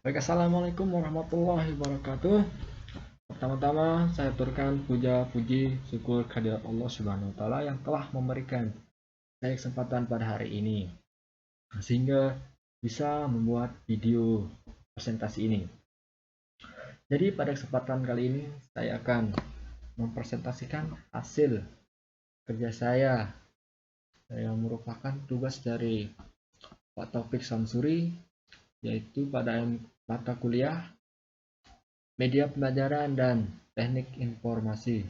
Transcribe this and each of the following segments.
Baik, assalamualaikum warahmatullahi wabarakatuh. Pertama-tama saya aturkan puja puji syukur kehadirat Allah Subhanahu wa taala yang telah memberikan saya kesempatan pada hari ini sehingga bisa membuat video presentasi ini. Jadi pada kesempatan kali ini saya akan mempresentasikan hasil kerja saya yang merupakan tugas dari Pak Taufik Samsuri, yaitu pada mata kuliah media pembelajaran dan teknik informasi.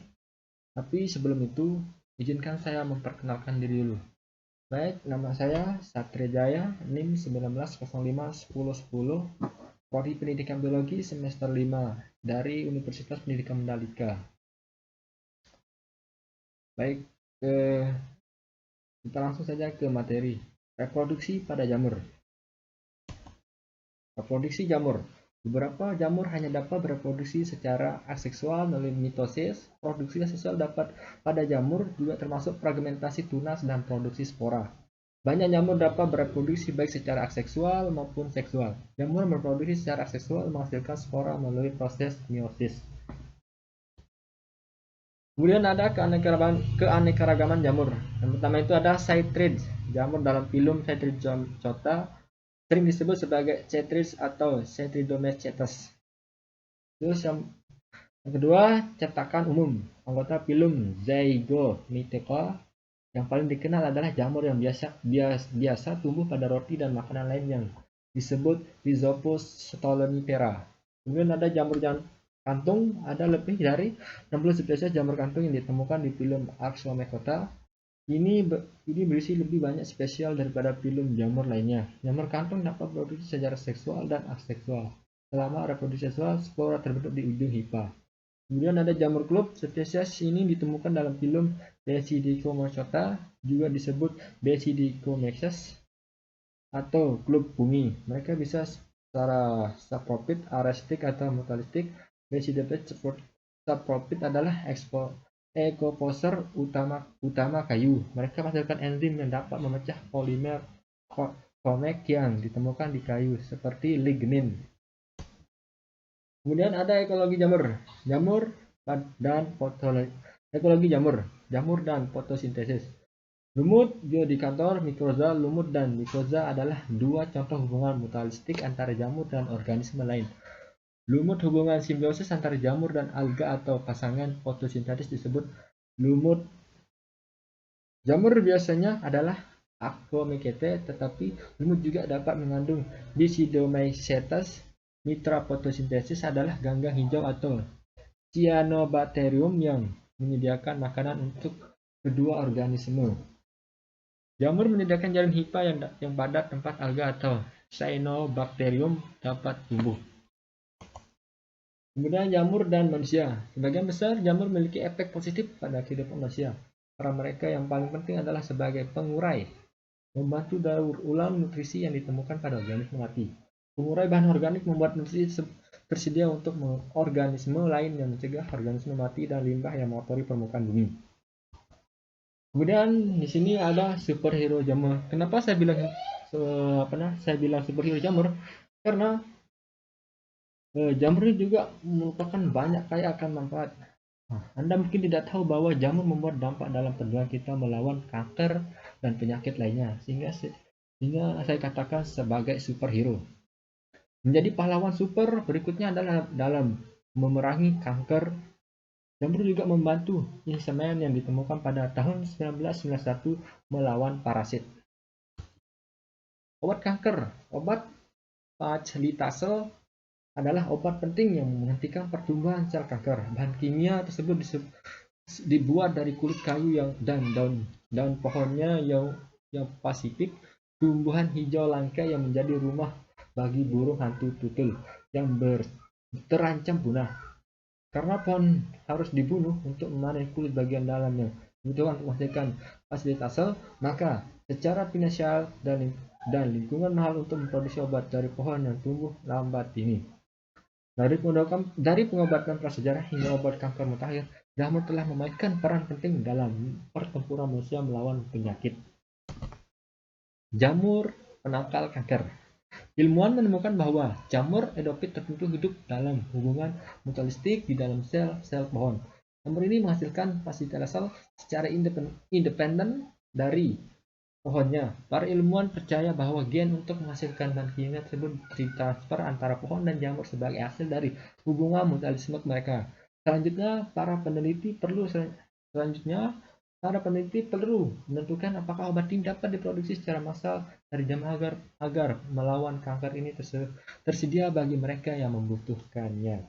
Tapi sebelum itu, izinkan saya memperkenalkan diri dulu. Baik, nama saya Satria Jaya, NIM 19051010, Prodi Pendidikan Biologi semester 5 dari Universitas Pendidikan Mandalika. Baik, kita langsung saja ke materi. Reproduksi pada jamur. Reproduksi jamur. Beberapa jamur hanya dapat bereproduksi secara aseksual melalui mitosis. Produksi aseksual dapat pada jamur juga termasuk fragmentasi tunas dan produksi spora. Banyak jamur dapat bereproduksi baik secara aseksual maupun seksual. Jamur berproduksi secara aseksual menghasilkan spora melalui proses meiosis. Kemudian ada keanekaragaman jamur. Yang pertama itu ada Chytrids. Jamur dalam filum Chytridium-chota sering disebut sebagai Chytrids atau Chytridomescetes. Terus yang kedua, cetakan umum. Anggota filum Zygomyceta. Yang paling dikenal adalah jamur yang biasa tumbuh pada roti dan makanan lain yang disebut Rhizopus stolonifera. Kemudian ada jamur kantung. Ada lebih dari 60 spesies jamur kantung yang ditemukan di filum Archaeomycota. Ini berisi lebih banyak spesial daripada filum jamur lainnya. Jamur kantung dapat bereproduksi secara seksual dan aseksual. Selama reproduksi seksual, spora terbentuk di ujung hipa. Kemudian ada jamur klub. Spesies ini ditemukan dalam filum Basidiomycota, juga disebut Basidiomaxes atau klub bumi. Mereka bisa secara sapropit, arestik, atau mutualistik. Basidiomaxes sapropit adalah ekoposer utama kayu. Mereka menghasilkan enzim yang dapat memecah polimer Comex yang ditemukan di kayu, seperti lignin. Kemudian ada ekologi jamur. Ekologi jamur dan fotosintesis. Lumut, biodikantor, mikroza. Lumut dan mikroza adalah dua contoh hubungan mutualistik antara jamur dan organisme lain. Lumut, hubungan simbiosis antara jamur dan alga atau pasangan fotosintesis disebut lumut. Jamur biasanya adalah Achomycete, tetapi lumut juga dapat mengandung Basidiomycetes. Mitra fotosintesis adalah ganggang hijau atau Cyanobacterium yang menyediakan makanan untuk kedua organisme. Jamur menyediakan jaring hipa yang padat tempat alga atau Cyanobacterium dapat tumbuh. Kemudian jamur dan manusia. Sebagian besar jamur memiliki efek positif pada kehidupan manusia. Peran mereka yang paling penting adalah sebagai pengurai, membantu daur ulang nutrisi yang ditemukan pada organisme mati. Pengurai bahan organik membuat nutrisi tersedia untuk organisme lain yang mencegah organisme mati dan limbah yang mengotori permukaan bumi. Kemudian di sini ada superhero jamur. Kenapa saya bilang superhero jamur? Karena jamur ini juga merupakan banyak kaya akan manfaat. Anda mungkin tidak tahu bahwa jamur membuat dampak dalam perjuangan kita melawan kanker dan penyakit lainnya, sehingga saya katakan sebagai superhero. Menjadi pahlawan super berikutnya adalah dalam memerangi kanker. Jamur juga membantu insemen yang ditemukan pada tahun 1991 melawan parasit. Obat kanker. Obat paclitaxel adalah obat penting yang menghentikan pertumbuhan sel kanker. Bahan kimia tersebut dibuat dari kulit kayu dan daun pohonnya yang pasifik, tumbuhan hijau langka yang menjadi rumah bagi burung hantu tutul yang terancam punah. Karena pohon harus dibunuh untuk memanen kulit bagian dalam yang dibutuhkan untuk menghasilkan paclitaxel, maka secara finansial dan lingkungan mahal untuk memproduksi obat dari pohon yang tumbuh lambat ini. Dari pengobatan prasejarah hingga obat kanker mutakhir, jamur telah memainkan peran penting dalam pertempuran manusia melawan penyakit. Jamur penangkal kanker. Ilmuwan menemukan bahwa jamur edopit tertentu hidup dalam hubungan mutualistik di dalam sel-sel pohon. Jamur ini menghasilkan fasilitasal secara independen dari pohonnya. Para ilmuwan percaya bahwa gen untuk menghasilkan bahan kimia tersebut ditransfer antara pohon dan jamur sebagai hasil dari hubungan mutualisme mereka. Selanjutnya, para peneliti perlu menentukan apakah obat ini dapat diproduksi secara massal dari jamur agar melawan kanker ini tersedia bagi mereka yang membutuhkannya.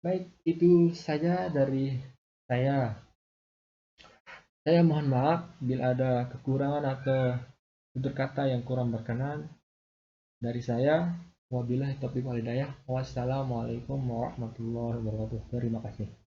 Baik, itu saja dari saya. Saya mohon maaf bila ada kekurangan atau tutur kata yang kurang berkenan dari saya. Wabillahi taufiq wal hidayah. Wassalamualaikum warahmatullahi wabarakatuh. Terima kasih.